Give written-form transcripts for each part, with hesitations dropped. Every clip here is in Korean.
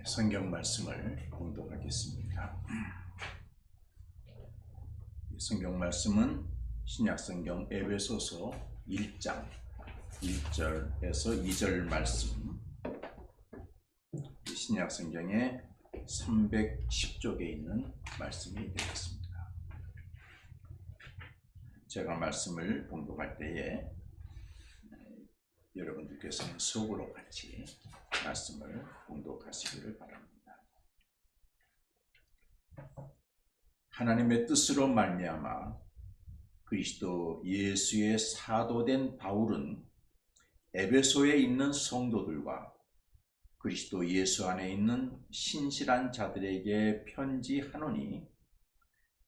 성경 말씀을 봉독하겠습니다. 성경 말씀은 신약성경 에베소서 1장 1절에서 2절 말씀, 신약성경의 310쪽에 있는 말씀이 되겠습니다. 제가 말씀을 봉독할 때에 여러분들께서는 속으로 같이 말씀을 봉독하시기를 바랍니다. 하나님의 뜻으로 말미암아 그리스도 예수의 사도된 바울은 에베소에 있는 성도들과 그리스도 예수 안에 있는 신실한 자들에게 편지하노니,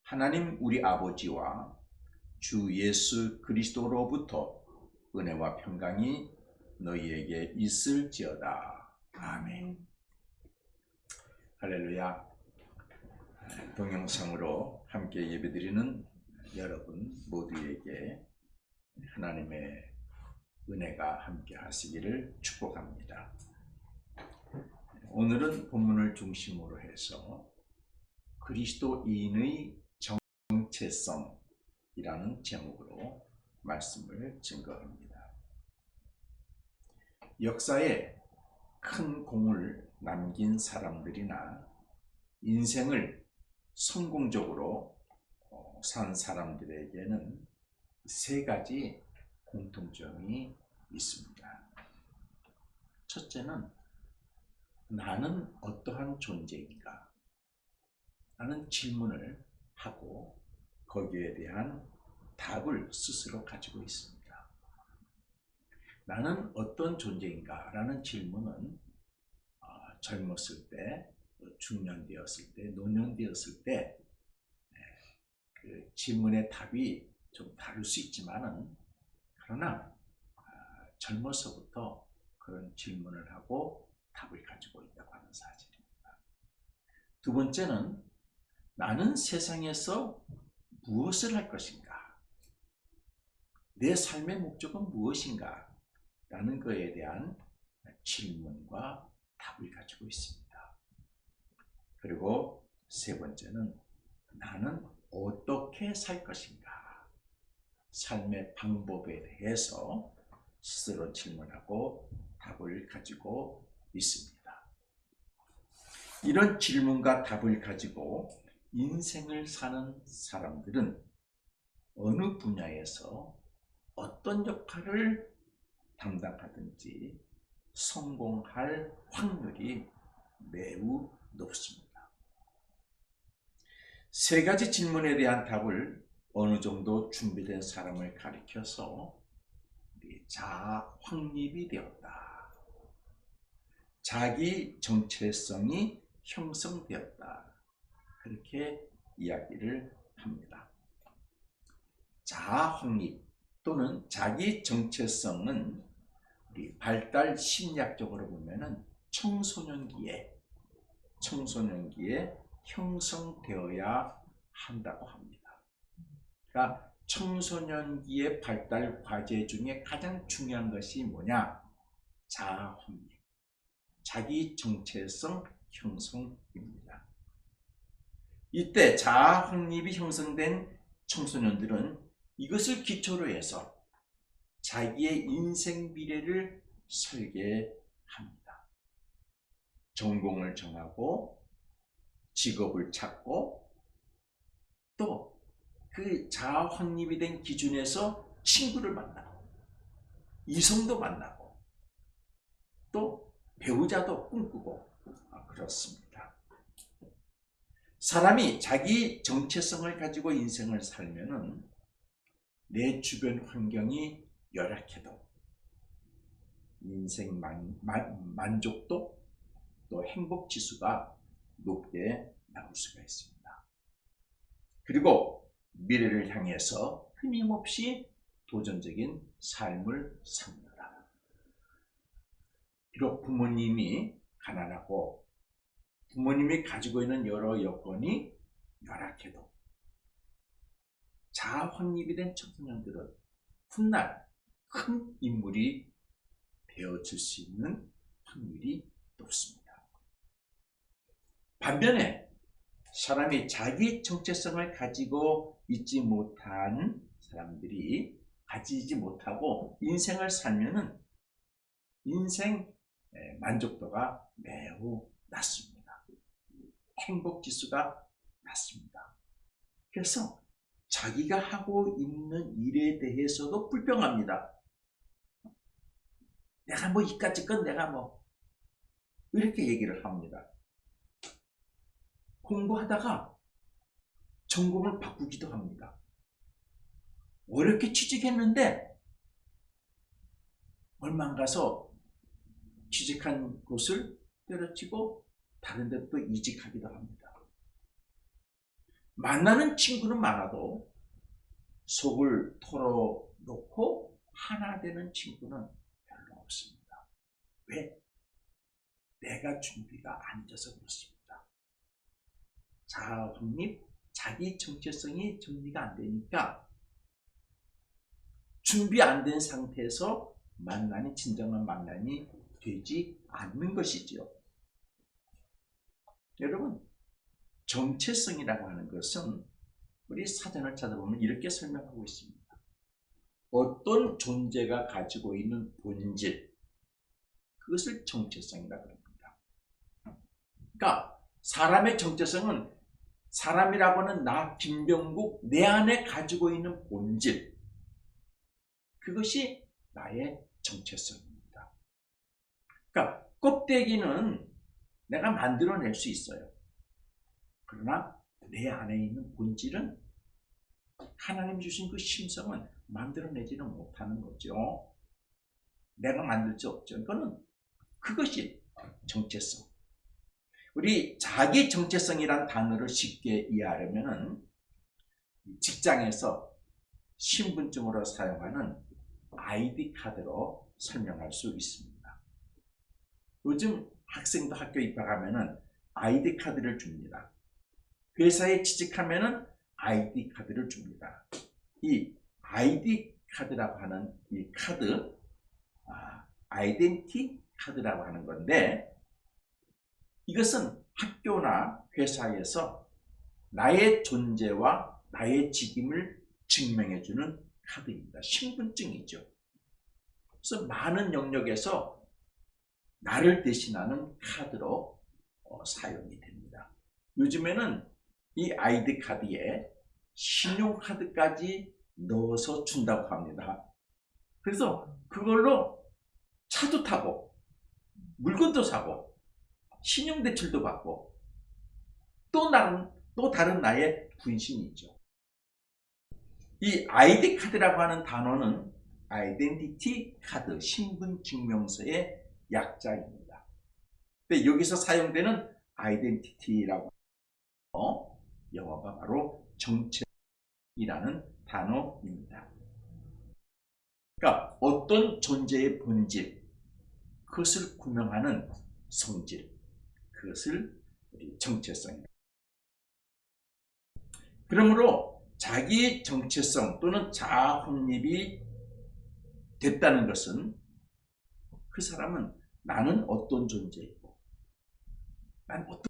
하나님 우리 아버지와 주 예수 그리스도로부터 은혜와 평강이 너희에게 있을지어다. 아멘. 할렐루야. 동영상으로 함께 예배드리는 여러분 모두에게 하나님의 은혜가 함께 하시기를 축복합니다. 오늘은 본문을 중심으로 해서 그리스도인의 정체성이라는 제목으로 말씀을 증거합니다. 역사에 큰 공을 남긴 사람들이나 인생을 성공적으로 산 사람들에게는 세 가지 공통점이 있습니다. 첫째는 나는 어떠한 존재인가? 라는 질문을 하고 거기에 대한 답을 스스로 가지고 있습니다. 나는 어떤 존재인가? 라는 질문은 젊었을 때, 중년되었을 때, 노년되었을 때 그 질문의 답이 좀 다를 수 있지만은, 그러나 젊어서부터 그런 질문을 하고 답을 가지고 있다고 하는 사실입니다. 두 번째는 나는 세상에서 무엇을 할 것인가? 내 삶의 목적은 무엇인가? 라는 것에 대한 질문과 답을 가지고 있습니다. 그리고 세 번째는 나는 어떻게 살 것인가? 삶의 방법에 대해서 스스로 질문하고 답을 가지고 있습니다. 이런 질문과 답을 가지고 인생을 사는 사람들은 어느 분야에서 어떤 역할을 담당하든지 성공할 확률이 매우 높습니다. 세 가지 질문에 대한 답을 어느 정도 준비된 사람을 가리켜서 자아 확립이 되었다, 자기 정체성이 형성되었다, 그렇게 이야기를 합니다. 자아 확립 또는 자기 정체성은 우리 발달 심리학적으로 보면은 청소년기에 형성되어야 한다고 합니다. 그러니까 청소년기의 발달 과제 중에 가장 중요한 것이 뭐냐? 자아 확립, 자기 정체성 형성입니다. 이때 자아 확립이 형성된 청소년들은 이것을 기초로 해서 자기의 인생 미래를 설계합니다. 전공을 정하고 직업을 찾고 또 그 자아 확립이 된 기준에서 친구를 만나고 이성도 만나고 또 배우자도 꿈꾸고 그렇습니다. 사람이 자기 정체성을 가지고 인생을 살면은 내 주변 환경이 열악해도 인생 만족도 또 행복 지수가 높게 나올 수가 있습니다. 그리고 미래를 향해서 끊임없이 도전적인 삶을 삽니다. 비록 부모님이 가난하고 부모님이 가지고 있는 여러 여건이 열악해도 자아 확립이 된 청소년들은 훗날 큰 인물이 되어질 수 있는 확률이 높습니다. 반면에 사람이 자기 정체성을 가지고 있지 못한 사람들이 가지지 못하고 인생을 살면은 인생 만족도가 매우 낮습니다. 행복 지수가 낮습니다. 그래서 자기가 하고 있는 일에 대해서도 불평합니다. 내가 뭐 이까짓 건 내가 뭐 이렇게 얘기를 합니다. 공부하다가 전공을 바꾸기도 합니다. 어렵게 취직했는데 얼마 안 가서 취직한 곳을 때려치고 다른 데 또 이직하기도 합니다. 만나는 친구는 많아도 속을 털어놓고 하나 되는 친구는 별로 없습니다. 왜? 내가 준비가 안 돼서 그렇습니다. 자아 확립, 자기 정체성이 정리가 안 되니까 준비 안 된 상태에서 만남이 진정한 만남이 되지 않는 것이지요. 여러분, 정체성이라고 하는 것은 우리 사전을 찾아보면 이렇게 설명하고 있습니다. 어떤 존재가 가지고 있는 본질, 그것을 정체성이라고 합니다. 그러니까 사람의 정체성은 사람이라고 하는 나 김병국 내 안에 가지고 있는 본질, 그것이 나의 정체성입니다. 그러니까 껍데기는 내가 만들어낼 수 있어요. 그러나 내 안에 있는 본질은 하나님 주신 그 심성은 만들어내지는 못하는 거죠. 내가 만들 수 없죠. 그것이 정체성. 우리 자기 정체성이란 단어를 쉽게 이해하려면 직장에서 신분증으로 사용하는 아이디 카드로 설명할 수 있습니다. 요즘 학생도 학교 입학하면 아이디 카드를 줍니다. 회사에 취직하면 아이디 카드를 줍니다. 이 아이디 카드라고 하는 이 카드, 아이덴티 카드라고 하는 건데, 이것은 학교나 회사에서 나의 존재와 나의 직임을 증명해주는 카드입니다. 신분증이죠. 그래서 많은 영역에서 나를 대신하는 카드로 사용이 됩니다. 요즘에는 이 아이디 카드에 신용카드까지 넣어서 준다고 합니다. 그래서 그걸로 차도 타고 물건도 사고 신용대출도 받고 또 다른 나의 분신이 있죠. 이 아이디 카드라고 하는 단어는 아이덴티티 카드, 신분증명서의 약자입니다. 근데 여기서 사용되는 아이덴티티라고 하는 영어가 바로 정체이라는 단어입니다. 그러니까 어떤 존재의 본질, 그것을 구명하는 성질, 그것을 우리 정체성입니다. 그러므로 자기 정체성 또는 자아 확립이 됐다는 것은 그 사람은 나는 어떤 존재이고 나는 어떤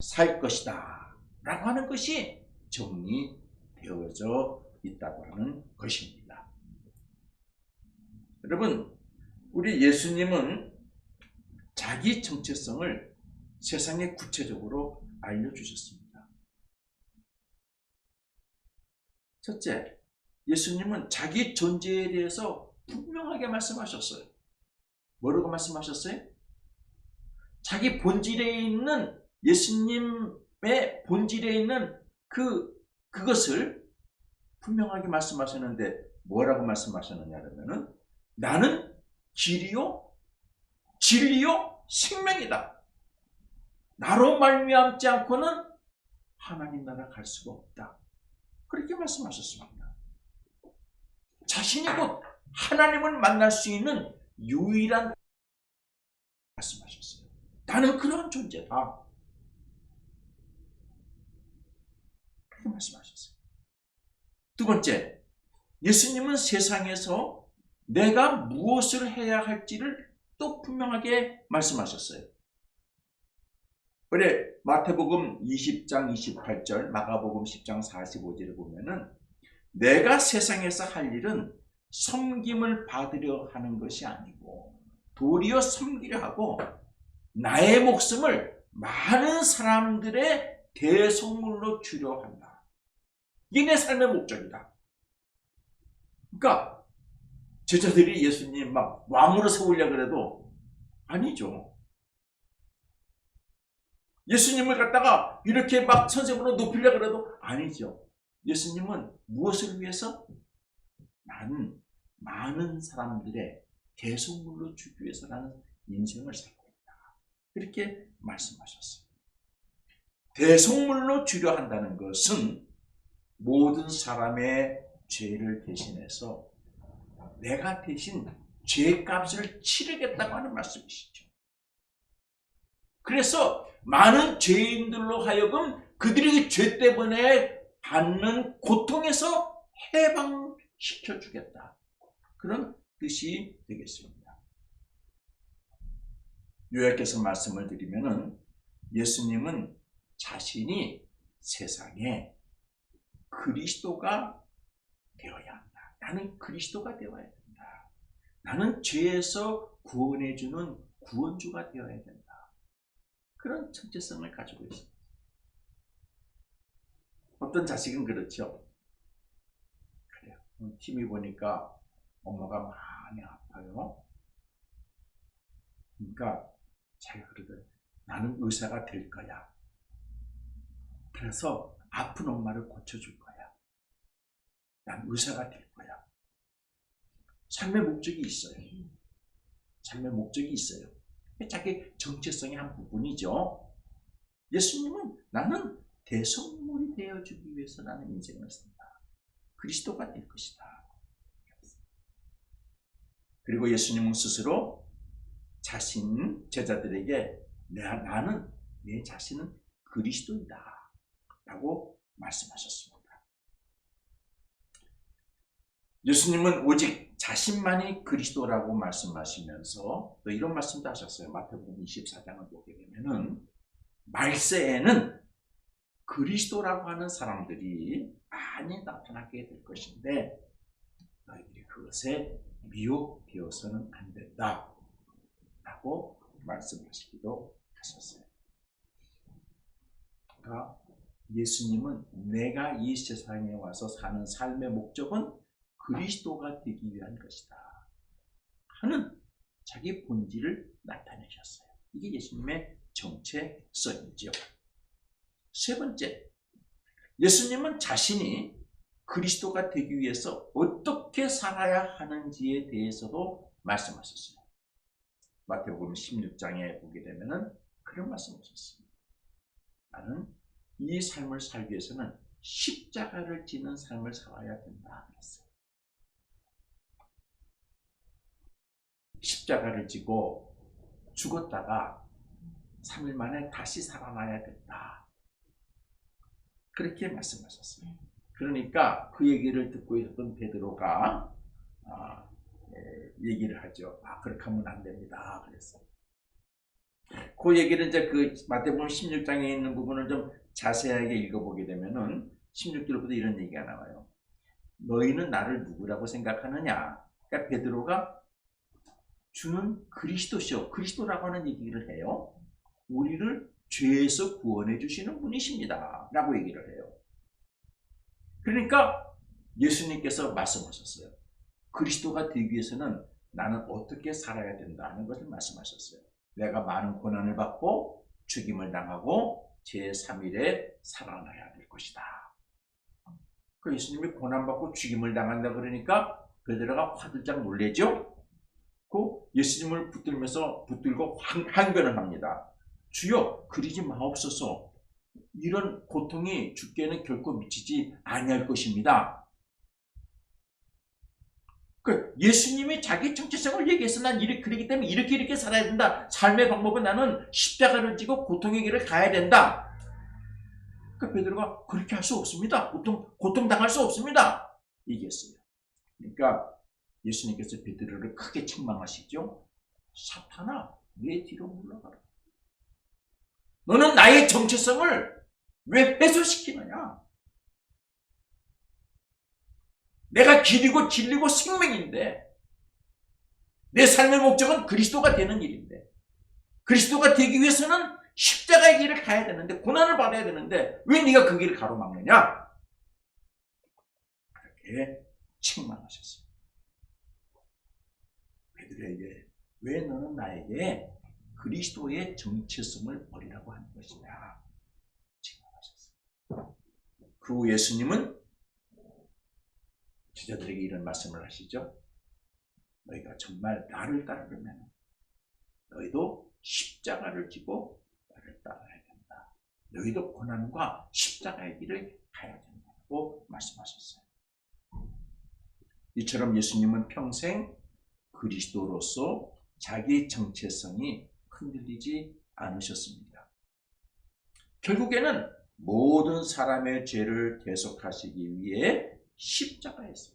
살 것이다 라고 하는 것이 정리되어져 있다고 하는 것입니다. 여러분, 우리 예수님은 자기 정체성을 세상에 구체적으로 알려주셨습니다. 첫째, 예수님은 자기 존재에 대해서 분명하게 말씀하셨어요. 뭐라고 말씀하셨어요? 자기 본질에 있는, 예수님의 본질에 있는 그것을 분명하게 말씀하셨는데 뭐라고 말씀하셨느냐 하면은 나는 길이요 진리요 생명이다. 나로 말미암지 않고는 하나님 나라 갈 수가 없다. 그렇게 말씀하셨습니다. 자신이 곧 하나님을 만날 수 있는 유일한 말씀하셨어요. 나는 그런 존재다. 그렇게 말씀하셨어요. 두 번째, 예수님은 세상에서 내가 무엇을 해야 할지를 또 분명하게 말씀하셨어요. 그래, 마태복음 20장 28절, 마가복음 10장 45절을 보면은 내가 세상에서 할 일은 섬김을 받으려 하는 것이 아니고 도리어 섬기려 하고 나의 목숨을 많은 사람들의 대속물로 주려 한다. 이게 내 삶의 목적이다. 그러니까 제자들이 예수님 막 왕으로 세우려고 그래도 아니죠. 예수님을 갖다가 이렇게 막 선생으로 높이려고 그래도 아니죠. 예수님은 무엇을 위해서? 나는 많은 사람들의 대속물로 주기 위해서 나는 인생을 살고 있다. 그렇게 말씀하셨어요. 대속물로 주려 한다는 것은 모든 사람의 죄를 대신해서 내가 대신 죄값을 치르겠다고 하는 말씀이시죠. 그래서 많은 죄인들로 하여금 그들의 죄 때문에 받는 고통에서 해방시켜 주겠다. 그런 뜻이 되겠습니다. 요약해서 말씀을 드리면은 예수님은 자신이 세상에 그리스도가 되어야 한다. 나는 그리스도가 되어야 된다. 나는 죄에서 구원해주는 구원주가 되어야 된다. 그런 정체성을 가지고 있습니다. 어떤 자식은 그렇죠. 그래요. TV 보니까 엄마가 많이 아파요. 그러니까 자기가 그러더니 나는 의사가 될 거야. 그래서 아픈 엄마를 고쳐줄 거야. 난 의사가 될 거야. 삶의 목적이 있어요. 삶의 목적이 있어요. 자기 정체성의 한 부분이죠. 예수님은 나는 대속물이 되어주기 위해서 나는 인생을 산다. 그리스도가 될 것이다. 그리고 예수님은 스스로 자신 제자들에게 나는 내 자신은 그리스도이다 라고 말씀하셨습니다. 예수님은 오직 자신만이 그리스도라고 말씀하시면서 또 이런 말씀도 하셨어요. 마태복음 24장을 보게 되면은 말세에는 그리스도라고 하는 사람들이 많이 나타나게 될 것인데 너희들이 그것에 미혹되어서는 안 된다 라고 말씀하시기도 하셨어요. 그러니까 예수님은 내가 이 세상에 와서 사는 삶의 목적은 그리스도가 되기 위한 것이다 하는 자기 본질을 나타내셨어요. 이게 예수님의 정체성이죠. 세 번째, 예수님은 자신이 그리스도가 되기 위해서 어떻게 살아야 하는지에 대해서도 말씀하셨어요. 마태복음 16장에 보게 되면은 그런 말씀하셨습니다. 나는 이 삶을 살기 위해서는 십자가를 지는 삶을 살아야 된다 그랬어요. 십자가를 지고 죽었다가 3일 만에 다시 살아나야 된다. 그렇게 말씀하셨어요. 그러니까 그 얘기를 듣고 있었던 베드로가 얘기를 하죠. 그렇게 하면 안 됩니다. 그랬어요. 그 얘기를 이제 그 마태복음 16장에 있는 부분을 좀 자세하게 읽어보게 되면은 16절부터 이런 얘기가 나와요. 너희는 나를 누구라고 생각하느냐? 그러니까 베드로가 주는 그리스도시요. 그리스도라고 하는 얘기를 해요. 우리를 죄에서 구원해 주시는 분이십니다. 라고 얘기를 해요. 그러니까 예수님께서 말씀하셨어요. 그리스도가 되기 위해서는 나는 어떻게 살아야 된다는 것을 말씀하셨어요. 내가 많은 고난을 받고 죽임을 당하고 제3일에 살아나야 될 것이다. 그 예수님이 고난받고 죽임을 당한다 그러니까 베드로가 화들짝 놀래죠. 그 예수님을 붙들고 항변을 합니다. 주여 그러지 마옵소서. 이런 고통이 주께는 결코 미치지 아니할 것입니다. 예수님이 자기 정체성을 얘기해서 난 그렇기 때문에 이렇게 살아야 된다. 삶의 방법은 나는 십자가를 지고 고통의 길을 가야 된다. 베드로가 그렇게 할 수 없습니다. 고통당할 수 없습니다. 얘기했어요. 그러니까 예수님께서 베드로를 크게 책망하시죠. 사탄아, 내 뒤로 물러가라. 너는 나의 정체성을 왜 훼손시키느냐? 내가 길이고 진리고 생명인데 내 삶의 목적은 그리스도가 되는 일인데 그리스도가 되기 위해서는 십자가의 길을 가야 되는데 고난을 받아야 되는데 왜 네가 그 길을 가로막느냐? 그렇게 책망하셨어요. 베드로에게 왜 너는 나에게 그리스도의 정체성을 버리라고 하는 것이냐? 책망하셨어요. 그 후 예수님은 제자들에게 이런 말씀을 하시죠. 너희가 정말 나를 따르려면 너희도 십자가를 지고 나를 따라야 된다. 너희도 고난과 십자가의 길을 가야 된다고 말씀하셨어요. 이처럼 예수님은 평생 그리스도로서 자기 정체성이 흔들리지 않으셨습니다. 결국에는 모든 사람의 죄를 대속하시기 위해 십자가에서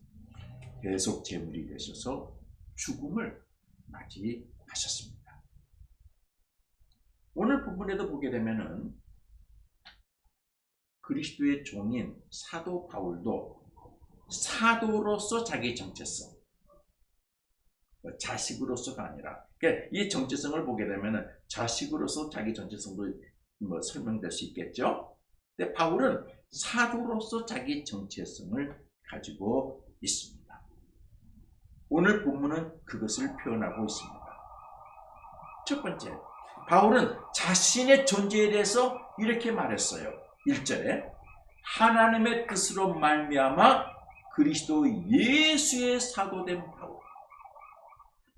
대속 제물이 되셔서 죽음을 맞이하셨습니다. 오늘 본문에도 보게 되면은 그리스도의 종인 사도 바울도 사도로서 자기 정체성, 자식으로서가 아니라, 그러니까 이 정체성을 보게 되면은 자식으로서 자기 정체성도 설명될 수 있겠죠. 근데 바울은 사도로서 자기 정체성을 가지고 있습니다. 오늘 본문은 그것을 표현하고 있습니다. 첫 번째, 바울은 자신의 존재에 대해서 이렇게 말했어요. 1절에 하나님의 뜻으로 말미암아 그리스도 예수의 사도된 바울.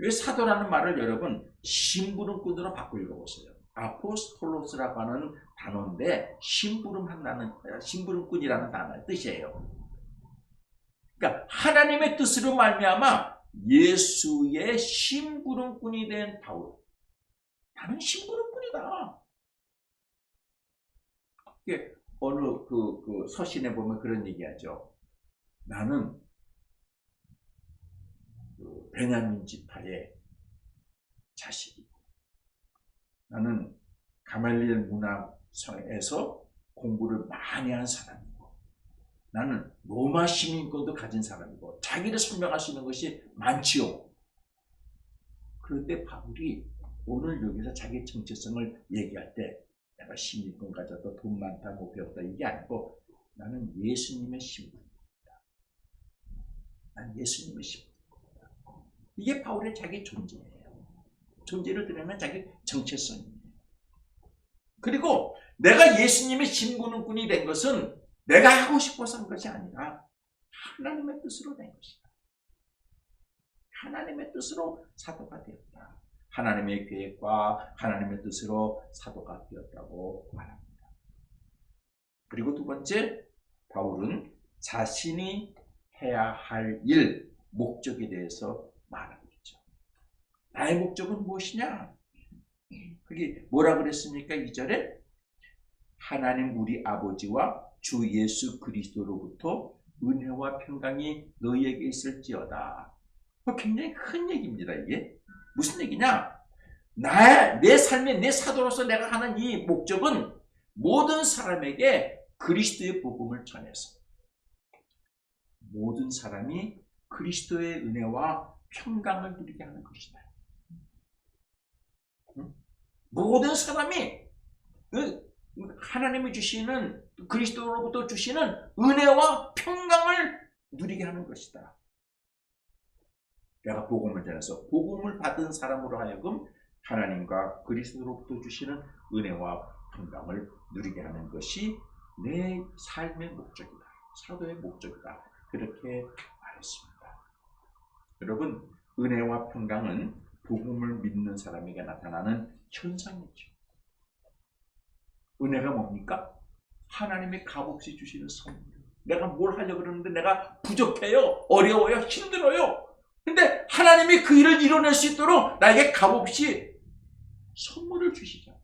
이 사도라는 말을 여러분 심부름꾼으로 바꿔 읽어보세요. 아포스톨로스라고 하는 단어인데 심부름꾼이라는 단어의 뜻이에요. 그러니까 하나님의 뜻으로 말미암아 예수의 심부름꾼이 된 바울. 나는 심부름꾼이다. 어느 그 서신에 보면 그런 얘기하죠. 나는 베냐민 지파의 자식이고, 나는 가말리엘 문화에서 공부를 많이 한 사람이고, 나는 로마 시민권도 가진 사람이고, 자기를 설명할 수 있는 것이 많지요. 그런데 바울이 오늘 여기서 자기 정체성을 얘기할 때 내가 시민권 가졌다, 돈 많다, 뭐 배웠다 이게 아니고 나는 예수님의 신부입니다. 난 예수님의 신부입니다. 이게 바울의 자기 존재예요. 존재를 드러내는 자기 정체성이에요. 그리고 내가 예수님의 신부꾼이 된 것은 내가 하고 싶어서 한 것이 아니라 하나님의 뜻으로 된 것이다. 하나님의 뜻으로 사도가 되었다. 하나님의 계획과 하나님의 뜻으로 사도가 되었다고 말합니다. 그리고 두 번째, 바울은 자신이 해야 할 일, 목적에 대해서 말하고 있죠. 나의 목적은 무엇이냐? 그게 뭐라 그랬습니까? 2절에 하나님 우리 아버지와 주 예수 그리스도로부터 은혜와 평강이 너희에게 있을지어다. 굉장히 큰 얘기입니다. 이게 무슨 얘기냐? 내 삶의 내 사도로서 내가 하는 이 목적은 모든 사람에게 그리스도의 복음을 전해서 모든 사람이 그리스도의 은혜와 평강을 누리게 하는 것이다. 모든 사람이 하나님이 주시는 그리스도로부터 주시는 은혜와 평강을 누리게 하는 것이다. 내가 복음을 전해서 복음을 받은 사람으로 하여금 하나님과 그리스도로부터 주시는 은혜와 평강을 누리게 하는 것이 내 삶의 목적이다. 사도의 목적이다. 그렇게 말했습니다. 여러분, 은혜와 평강은 복음을 믿는 사람에게 나타나는 현상이죠. 은혜가 뭡니까? 하나님의 값없이 주시는 선물. 내가 뭘 하려고 그러는데 내가 부족해요. 어려워요. 힘들어요. 근데 하나님이 그 일을 이뤄낼 수 있도록 나에게 값없이 선물을 주시죠.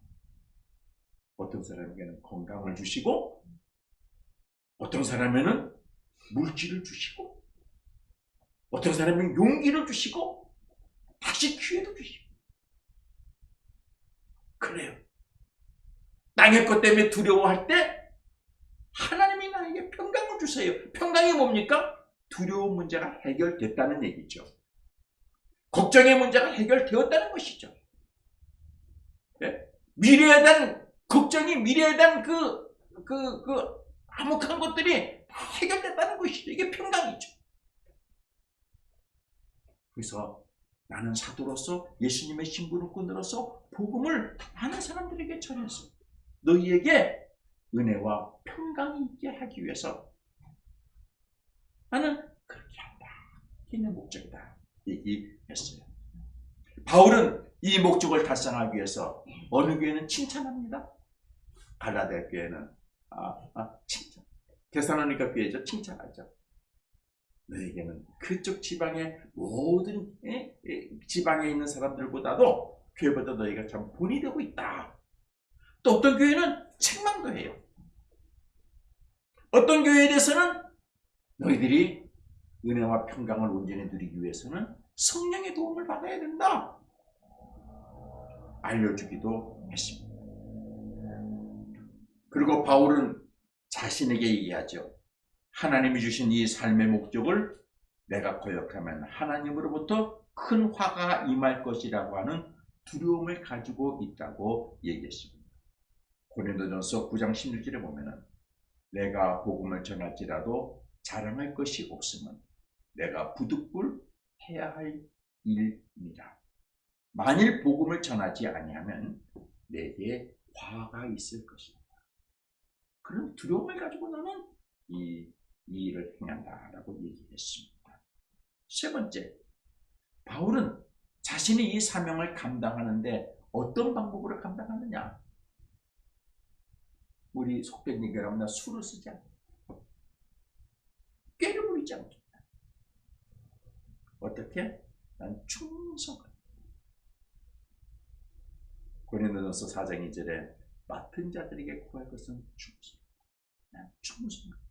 어떤 사람에게는 건강을 주시고, 어떤 사람에는 물질을 주시고, 어떤 사람에는 용기를 주시고, 다시 기회도 주시고. 그래요. 땅의 것 때문에 두려워할 때 하나님이 나에게 평강을 주세요. 평강이 뭡니까? 두려운 문제가 해결됐다는 얘기죠. 걱정의 문제가 해결되었다는 것이죠. 네? 미래에 대한 걱정이, 미래에 대한 암묵한 것들이 다 해결됐다는 것이죠. 이게 평강이죠. 그래서 나는 사도로서 예수님의 신부름꾼으로서 복음을 많은 사람들에게 전해서 너희에게 은혜와 평강이 있게 하기 위해서 나는 그렇게 한다. 이게 내 목적이다. 얘기했어요. 바울은 이 목적을 달성하기 위해서 어느 교회는 칭찬합니다. 갈라디아 교회는 칭찬. 데살로니가 교회죠. 칭찬하죠. 너에게는 그쪽 지방의 모든 지방에 있는 사람들보다도 교회보다 너희가 참 본이 되고 있다. 또 어떤 교회는 책망도 해요. 어떤 교회에 대해서는 너희들이 은혜와 평강을 온전히 누리기 위해서는 성령의 도움을 받아야 된다. 알려주기도 했습니다. 그리고 바울은 자신에게 얘기하죠. 하나님이 주신 이 삶의 목적을 내가 거역하면 하나님으로부터 큰 화가 임할 것이라고 하는 두려움을 가지고 있다고 얘기했습니다. 고린도전서 9장 16절에 보면은 내가 복음을 전할지라도 자랑할 것이 없으면 내가 부득불 해야 할 일이라. 만일 복음을 전하지 아니하면 내게 화가 있을 것이다. 그런 두려움을 가지고 나는 이 일을 행한다라고 얘기했습니다. 세 번째, 바울은 자신이 이 사명을 감당하는데 어떤 방법으로 감당하느냐? 우리 속된 얘기를 하면 술을 쓰지 않는다. 꾀를 부리지 않겠다. 어떻게? 난 충성하다. 고린도전서 4장 2절에 맡은 자들에게 구할 것은 충성. 난 충성하다.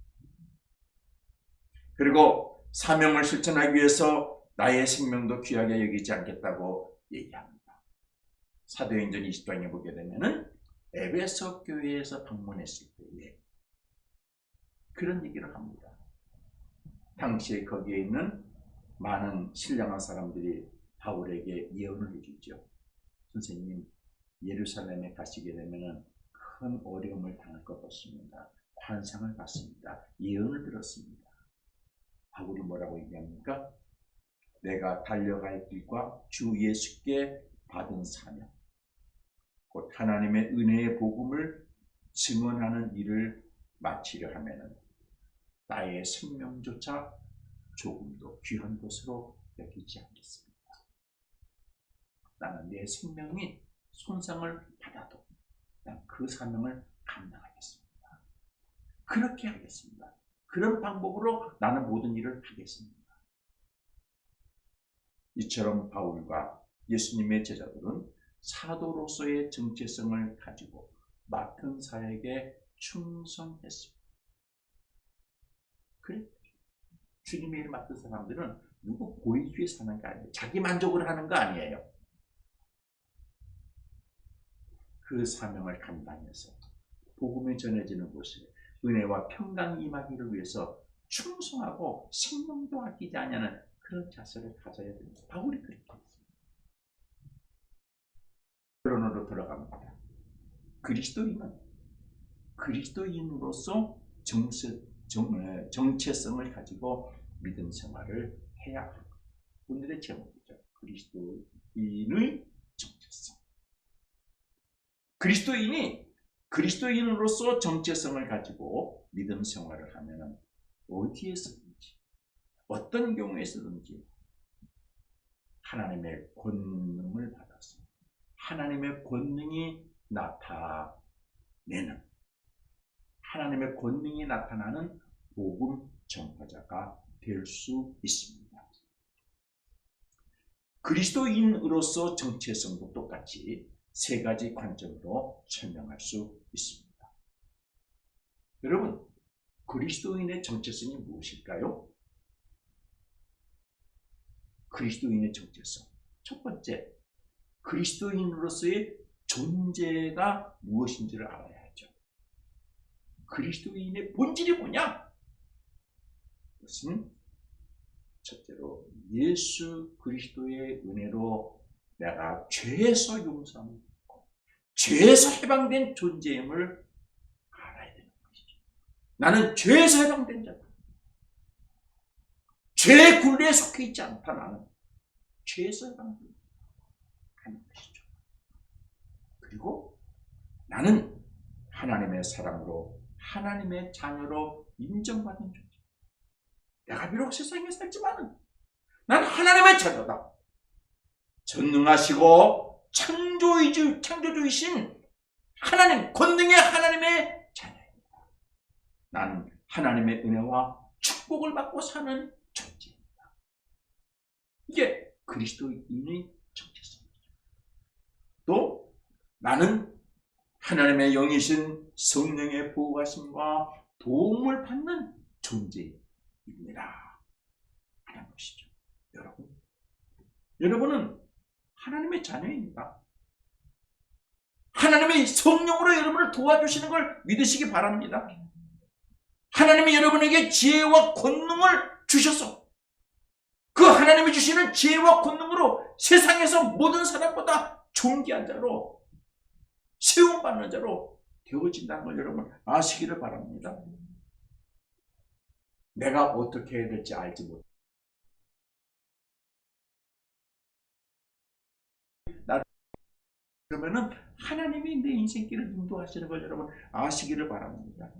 그리고 사명을 실천하기 위해서 나의 생명도 귀하게 여기지 않겠다고 얘기합니다. 사도행전 20장에 보게 되면은 에베소 교회에서 방문했을 때에 그런 얘기를 합니다. 당시에 거기에 있는 많은 신령한 사람들이 바울에게 예언을 해주죠. 선생님, 예루살렘에 가시게 되면은 큰 어려움을 당할 것 같습니다. 환상을 봤습니다. 예언을 들었습니다. 바울이 뭐라고 얘기합니까? 내가 달려갈 길과 주 예수께 받은 사명, 곧 하나님의 은혜의 복음을 증언하는 일을 마치려 하면은 나의 생명조차 조금도 귀한 것으로 여기지 않겠습니다. 나는 내 생명이 손상을 받아도 난 그 사명을 감당하겠습니다. 그렇게 하겠습니다. 그런 방법으로 나는 모든 일을 하겠습니다. 이처럼 바울과 예수님의 제자들은 사도로서의 정체성을 가지고 맡은 사역에 충성했습니다. 그래, 주님의 일 맡은 사람들은 누구 보이기 위해 사는 거 아니에요. 자기 만족을 하는 거 아니에요. 그 사명을 감당해서 복음이 전해지는 곳에 은혜와 평강이 임하기를 위해서 충성하고 생명도 아끼지 않냐는 그런 자세를 가져야 됩니다. 바울이 그렇게 했습니다. 결론으로 들어갑니다. 그리스도인으로서 정체성을 가지고 믿음 생활을 해야 합니다. 오늘의 제목이죠. 그리스도인의 정체성. 그리스도인으로서 정체성을 가지고 믿음 생활을 하면 어디에서든지 어떤 경우에서든지 하나님의 권능을 받아서 하나님의 권능이 나타나는 복음 전파자가 될 수 있습니다. 그리스도인으로서 정체성도 똑같이 세 가지 관점으로 설명할 수 있습니다. 여러분, 그리스도인의 정체성이 무엇일까요? 그리스도인의 정체성. 첫 번째, 그리스도인으로서의 존재가 무엇인지를 알아야 하죠. 그리스도인의 본질이 뭐냐? 그것은 첫째로 예수 그리스도의 은혜로 내가 죄에서 용서함을 받고 죄에서 해방된 존재임을 알아야 되는 것이죠. 나는 죄에서 해방된 자다. 죄의 굴레에 속해 있지 않다. 나는 죄에서 해방된 하는 것이죠. 그리고 나는 하나님의 사랑으로 하나님의 자녀로 인정받는 존재. 내가 비록 세상에 살지만 난 하나님의 자녀다. 전능하시고 창조주이신 하나님, 권능의 하나님의 자녀입니다. 난 하나님의 은혜와 축복을 받고 사는 존재입니다. 이게 그리스도인의 정체성이죠. 또 나는 하나님의 영이신 성령의 보호하심과 도움을 받는 존재입니다. 하는 것이죠. 여러분은 하나님의 자녀입니다. 하나님의 성령으로 여러분을 도와주시는 걸 믿으시기 바랍니다. 하나님이 여러분에게 지혜와 권능을 주셔서 그 하나님이 주시는 지혜와 권능으로 세상에서 모든 사람보다 존귀한 자로 세움받는 자로 되어진다는 걸 여러분 아시기를 바랍니다. 내가 어떻게 해야 될지 알지 못해. 그러면은 하나님이 내 인생길을 인도하시는 걸 여러분 아시기를 바랍니다.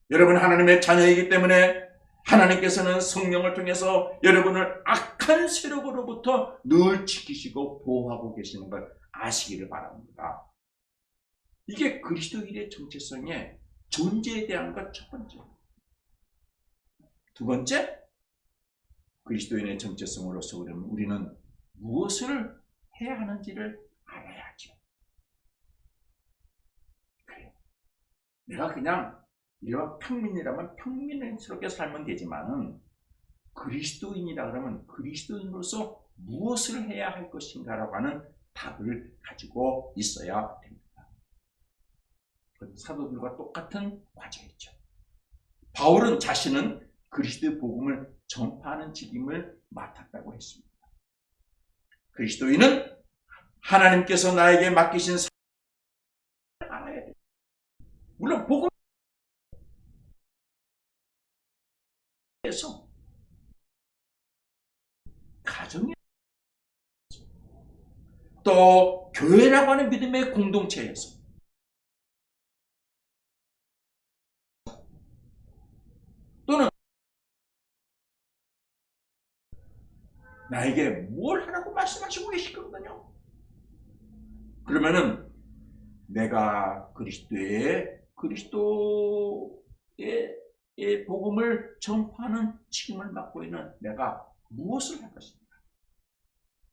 여러분 하나님의 자녀이기 때문에 하나님께서는 성령을 통해서 여러분을 악한 세력으로부터 늘 지키시고 보호하고 계시는 걸 아시기를 바랍니다. 이게 그리스도인의 정체성의 존재에 대한 것 첫 번째. 두 번째, 그리스도인의 정체성으로서 우리는 무엇을 해야 하는지를 알아야죠. 그래요. 내가 그냥 이런 평민이라면 평민스럽게 살면 되지만은 그리스도인이라 그러면 그리스도인으로서 무엇을 해야 할 것인가라고 하는 답을 가지고 있어야 됩니다. 사도들과 똑같은 과정이죠. 바울은 자신은 그리스도의 복음을 전파하는 직임을 맡았다고 했습니다. 그리스도인은 하나님께서 나에게 맡기신 사명을 알아야 돼요. 물론 복음에서 가정에 또 교회라고 하는 믿음의 공동체에서 또는 나에게 뭘 하라고 말씀하시고 계시거든요. 그러면은 내가 그리스도의 복음을 전파하는 책임을 맡고 있는 내가 무엇을 할 것입니까?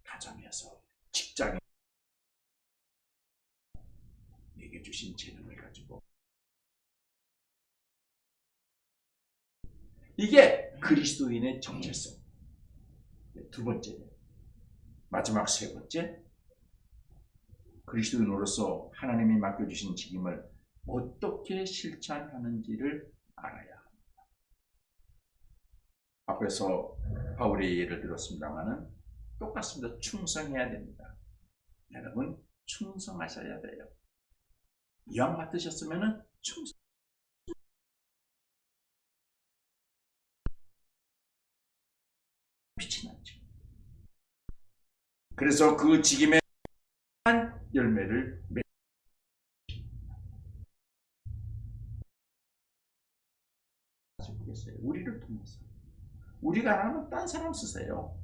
가정에서, 직장에 내게 주신 재능을 가지고 이게 그리스도인의 정체성. 두 번째, 마지막 세 번째, 그리스도인으로서 하나님이 맡겨주신 책임을 어떻게 실천하는지를 알아야 합니다. 앞에서 바울의 예를 들었습니다만은 똑같습니다. 충성해야 됩니다. 여러분 충성하셔야 돼요. 이왕 맡으셨으면은 충성. 빛이 나죠. 그래서 그 직임의 열매를 맺겠어요. 우리를 통해서. 우리가 안 하면 딴 사람 쓰세요.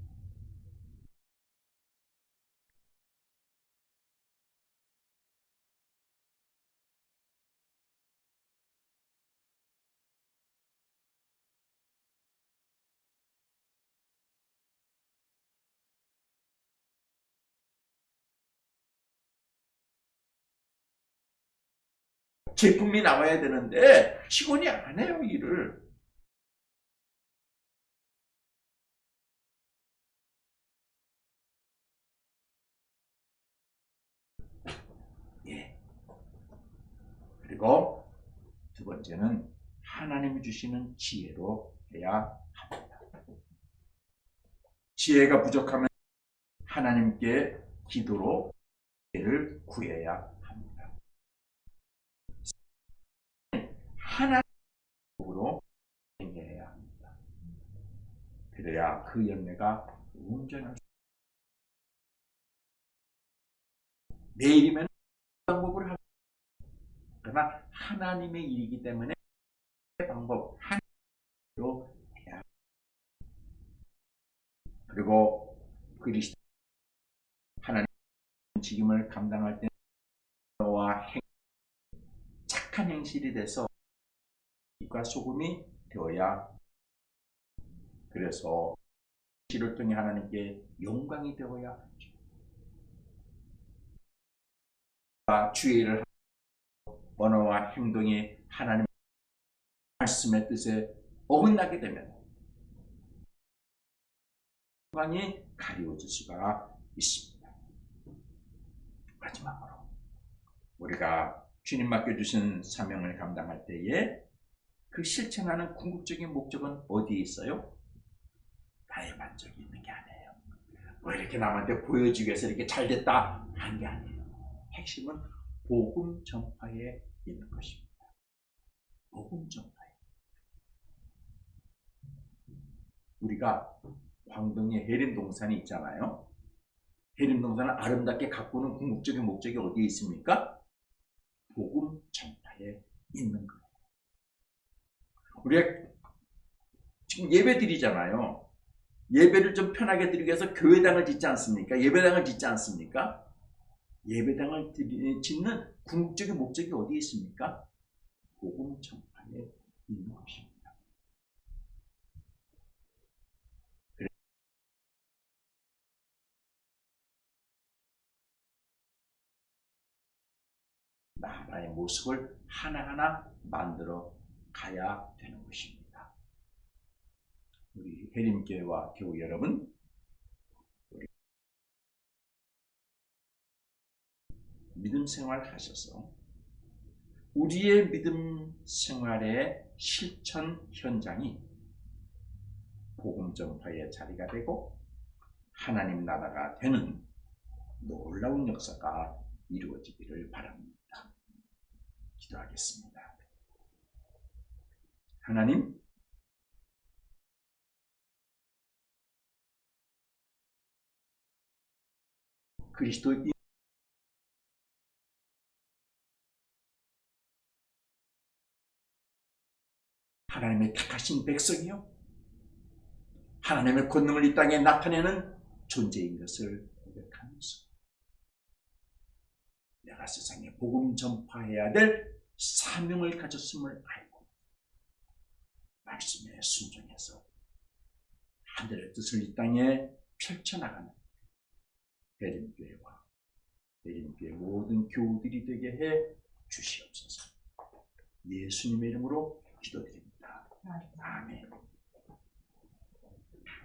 제품이 나와야 되는데 직원이 안 해요, 일을. 그리고 두 번째는 하나님이 주시는 지혜로 해야 합니다. 지혜가 부족하면 하나님께 기도로 지혜를 구해야 합니다. 하나님으로 행해야 합니다. 그래야 그 열매가 온전할 수 있습니다. 내일이면 방법을 할 그러나 하나님의 일이기 때문에 방법 하나님으로 해야 합니다. 그리고 그리스도 하나님 직임을 감당할 때 와 착한 행실이 돼서 빛과 소금이 되어야 그래서 지를 통해 하나님께 영광이 되어야 하죠. 주의를 언어와 행동이 하나님 말씀의 뜻에 어긋나게 되면 영광이 가리워질 수가 있습니다. 마지막으로 우리가 주님 맡겨주신 사명을 감당할 때에 그 실천하는 궁극적인 목적은 어디에 있어요? 나의 만족이 있는 게 아니에요. 뭐 이렇게 남한테 보여주기 위해서 이렇게 잘됐다 한 게 아니에요. 핵심은 복음 전파에 있는 것입니다. 복음 전파에. 우리가 광동에 해림동산이 있잖아요. 해림동산을 아름답게 가꾸는 궁극적인 목적이 어디에 있습니까? 복음 전파에 있는 거예요. 우리가 지금 예배 드리잖아요. 예배를 좀 편하게 드리기 위해서 교회당을 짓지 않습니까? 예배당을 짓지 않습니까? 예배당을 짓는 궁극적인 목적이 어디에 있습니까? 복음 전파에 있는 것입니다. 나라의 모습을 하나하나 만들어 가야 되는 것입니다. 우리 해림교회와 교우 여러분, 우리 믿음 생활 하셔서 우리의 믿음 생활의 실천 현장이 복음 전파의 자리가 되고 하나님 나라가 되는 놀라운 역사가 이루어지기를 바랍니다. 기도하겠습니다. 하나님, 그리스도인 하나님의 택하신 백성이요 하나님의 권능을 이 땅에 나타내는 존재인 것을 고백하면서 내가 세상에 복음 전파해야 될 사명을 가졌음을 알고 말씀에 순종해서 하늘의 뜻을 이 땅에 펼쳐나가는 해림교회와 해림교회 모든 교우들이 되게 해 주시옵소서. 예수님의 이름으로 기도드립니다. 아멘.